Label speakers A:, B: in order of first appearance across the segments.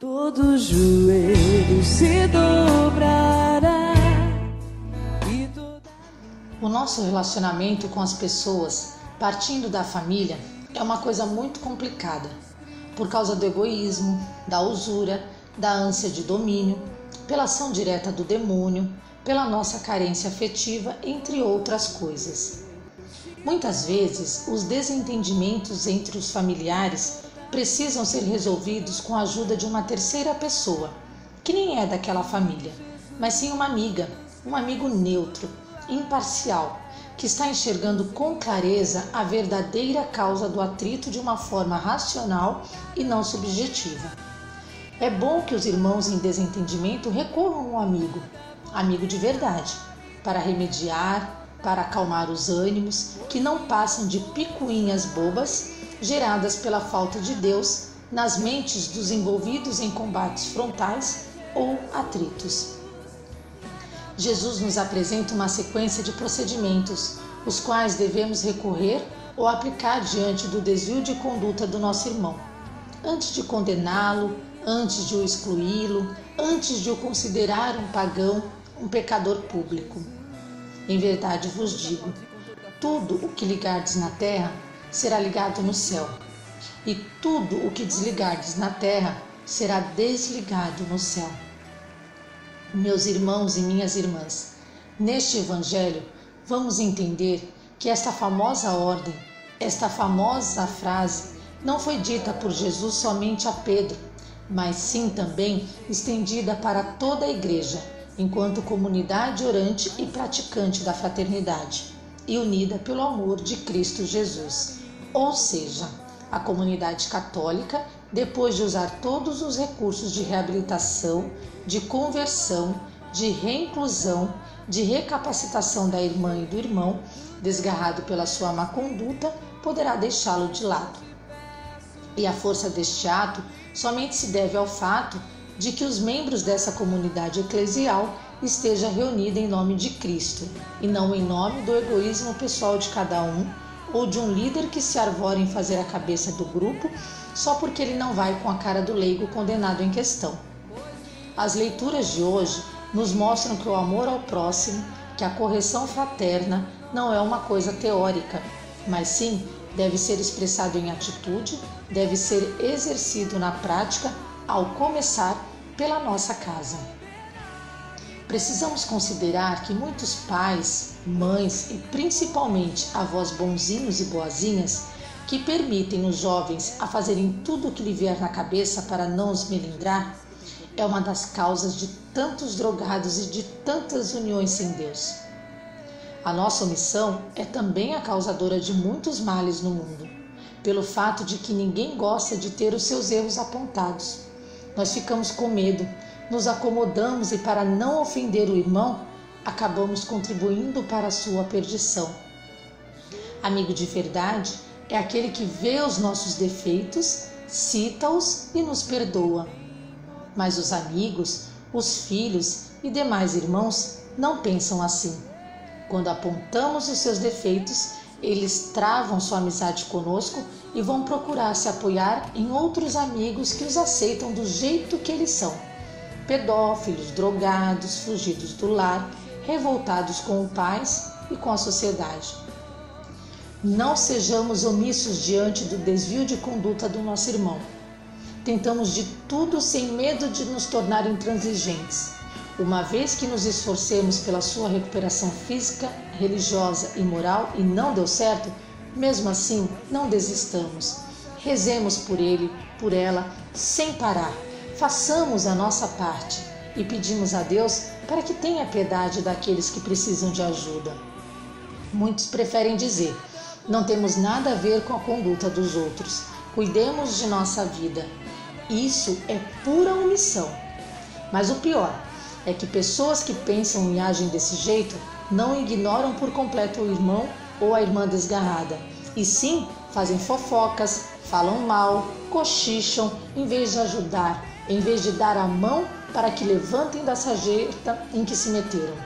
A: Todo joelho se dobrará.
B: O nosso relacionamento com as pessoas, partindo da família, é uma coisa muito complicada, por causa do egoísmo, da usura, da ânsia de domínio, pela ação direta do demônio, pela nossa carência afetiva, entre outras coisas. Muitas vezes, os desentendimentos entre os familiares precisam ser resolvidos com a ajuda de uma terceira pessoa, que nem é daquela família, mas sim uma amiga, um amigo neutro, imparcial, que está enxergando com clareza a verdadeira causa do atrito de uma forma racional e não subjetiva. É bom que os irmãos em desentendimento recorram a um amigo, amigo de verdade, para remediar, para acalmar os ânimos, que não passam de picuinhas bobas geradas pela falta de Deus nas mentes dos envolvidos em combates frontais ou atritos. Jesus nos apresenta uma sequência de procedimentos, os quais devemos recorrer ou aplicar diante do desvio de conduta do nosso irmão, antes de condená-lo, antes de o excluí-lo, antes de o considerar um pagão, um pecador público. Em verdade vos digo, tudo o que ligardes na terra será ligado no céu, e tudo o que desligardes na terra será desligado no céu. Meus irmãos e minhas irmãs, neste Evangelho vamos entender que esta famosa ordem, esta famosa frase, não foi dita por Jesus somente a Pedro, mas sim também estendida para toda a Igreja, enquanto comunidade orante e praticante da fraternidade, e unida pelo amor de Cristo Jesus. Ou seja, a comunidade católica, depois de usar todos os recursos de reabilitação, de conversão, de reinclusão, de recapacitação da irmã e do irmão, desgarrado pela sua má conduta, poderá deixá-lo de lado. E a força deste ato somente se deve ao fato de que os membros dessa comunidade eclesial estejam reunidos em nome de Cristo, e não em nome do egoísmo pessoal de cada um, ou de um líder que se arvora em fazer a cabeça do grupo só porque ele não vai com a cara do leigo condenado em questão. As leituras de hoje nos mostram que o amor ao próximo, que a correção fraterna não é uma coisa teórica, mas sim deve ser expressado em atitude, deve ser exercido na prática, ao começar pela nossa casa. Precisamos considerar que muitos pais, mães e principalmente avós bonzinhos e boazinhas que permitem os jovens a fazerem tudo o que lhe vier na cabeça para não os melindrar, é uma das causas de tantos drogados e de tantas uniões sem Deus. A nossa omissão é também a causadora de muitos males no mundo, pelo fato de que ninguém gosta de ter os seus erros apontados. Nós ficamos com medo, nos acomodamos e, para não ofender o irmão, acabamos contribuindo para a sua perdição. Amigo de verdade é aquele que vê os nossos defeitos, cita-os e nos perdoa. Mas os amigos, os filhos e demais irmãos não pensam assim. Quando apontamos os seus defeitos, eles travam sua amizade conosco e vão procurar se apoiar em outros amigos que os aceitam do jeito que eles são. Pedófilos, drogados, fugidos do lar, revoltados com os pais e com a sociedade. Não sejamos omissos diante do desvio de conduta do nosso irmão. Tentamos de tudo sem medo de nos tornar intransigentes. Uma vez que nos esforcemos pela sua recuperação física, religiosa e moral e não deu certo, mesmo assim não desistamos. Rezemos por ele, por ela, sem parar. Façamos a nossa parte e pedimos a Deus para que tenha piedade daqueles que precisam de ajuda. Muitos preferem dizer: não temos nada a ver com a conduta dos outros, cuidemos de nossa vida. Isso é pura omissão. Mas o pior é que pessoas que pensam e agem desse jeito não ignoram por completo o irmão ou a irmã desgarrada, e sim fazem fofocas, falam mal, cochicham em vez de ajudar, em vez de dar a mão para que levantem da sarjeta em que se meteram.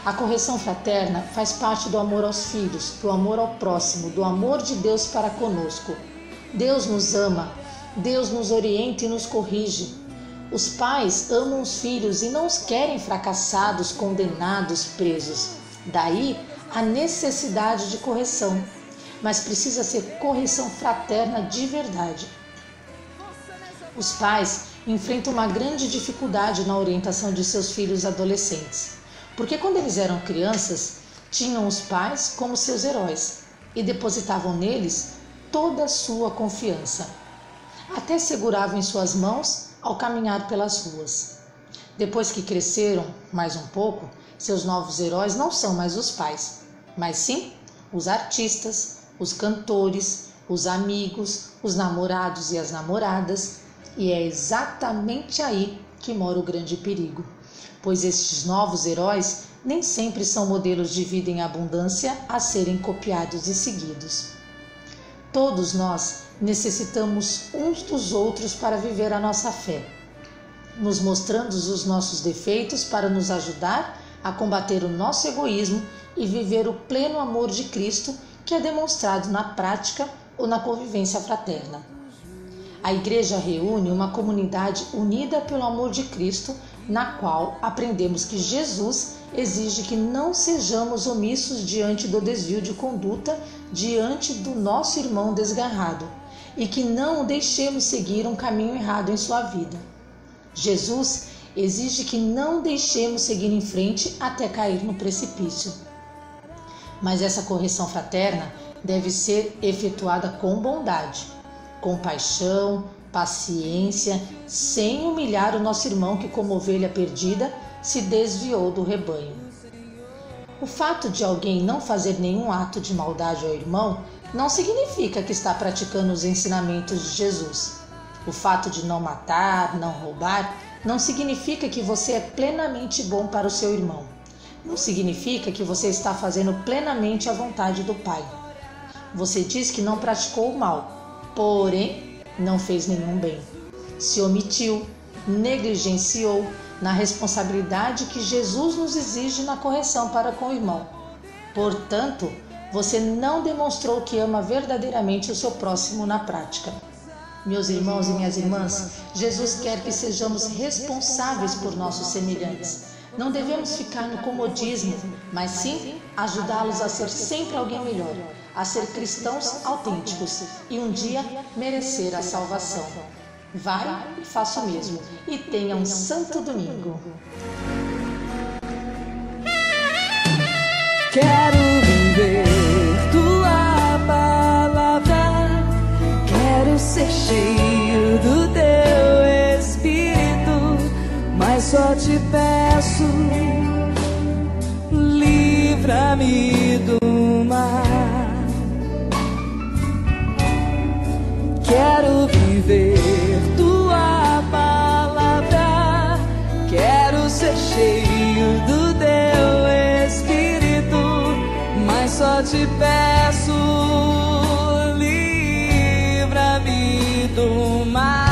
B: A correção fraterna faz parte do amor aos filhos, do amor ao próximo, do amor de Deus para conosco. Deus nos ama Deus nos orienta e nos corrige. Os pais amam os filhos e não os querem fracassados, condenados, presos. Daí a necessidade de correção, mas precisa ser correção fraterna de verdade. Os pais enfrentam uma grande dificuldade na orientação de seus filhos adolescentes, porque quando eles eram crianças, tinham os pais como seus heróis e depositavam neles toda a sua confiança. Até seguravam em suas mãos ao caminhar pelas ruas. Depois que cresceram mais um pouco, seus novos heróis não são mais os pais, mas sim os artistas, os cantores, os amigos, os namorados e as namoradas, e é exatamente aí que mora o grande perigo, pois estes novos heróis nem sempre são modelos de vida em abundância a serem copiados e seguidos. Todos nós necessitamos uns dos outros para viver a nossa fé, nos mostrando os nossos defeitos para nos ajudar a combater o nosso egoísmo e viver o pleno amor de Cristo que é demonstrado na prática ou na convivência fraterna. A igreja reúne uma comunidade unida pelo amor de Cristo, na qual aprendemos que Jesus exige que não sejamos omissos diante do desvio de conduta diante do nosso irmão desgarrado e que não o deixemos seguir um caminho errado em sua vida. Jesus exige que não deixemos seguir em frente até cair no precipício. Mas essa correção fraterna deve ser efetuada com bondade, compaixão, paciência, sem humilhar o nosso irmão que, como ovelha perdida, se desviou do rebanho. O fato de alguém não fazer nenhum ato de maldade ao irmão não significa que está praticando os ensinamentos de Jesus. O fato de não matar, não roubar, não significa que você é plenamente bom para o seu irmão. Não significa que você está fazendo plenamente a vontade do Pai. Você diz que não praticou o mal, porém não fez nenhum bem. Se omitiu, negligenciou na responsabilidade que Jesus nos exige na correção para com o irmão. Portanto, você não demonstrou que ama verdadeiramente o seu próximo na prática. Meus irmãos e minhas irmãs, Jesus quer que sejamos responsáveis por nossos semelhantes. Não devemos ficar no comodismo, mas sim ajudá-los a ser sempre alguém melhor, a ser cristãos autênticos e um dia merecer a salvação. Vai e faça o mesmo e tenha um santo domingo.
A: Quero viver tua palavra, quero ser cheio do teu Espírito, mas só te peço, livra-me do mal. Quero viver tua palavra, quero ser cheio do teu Espírito, mas só te peço, livra-me do mal.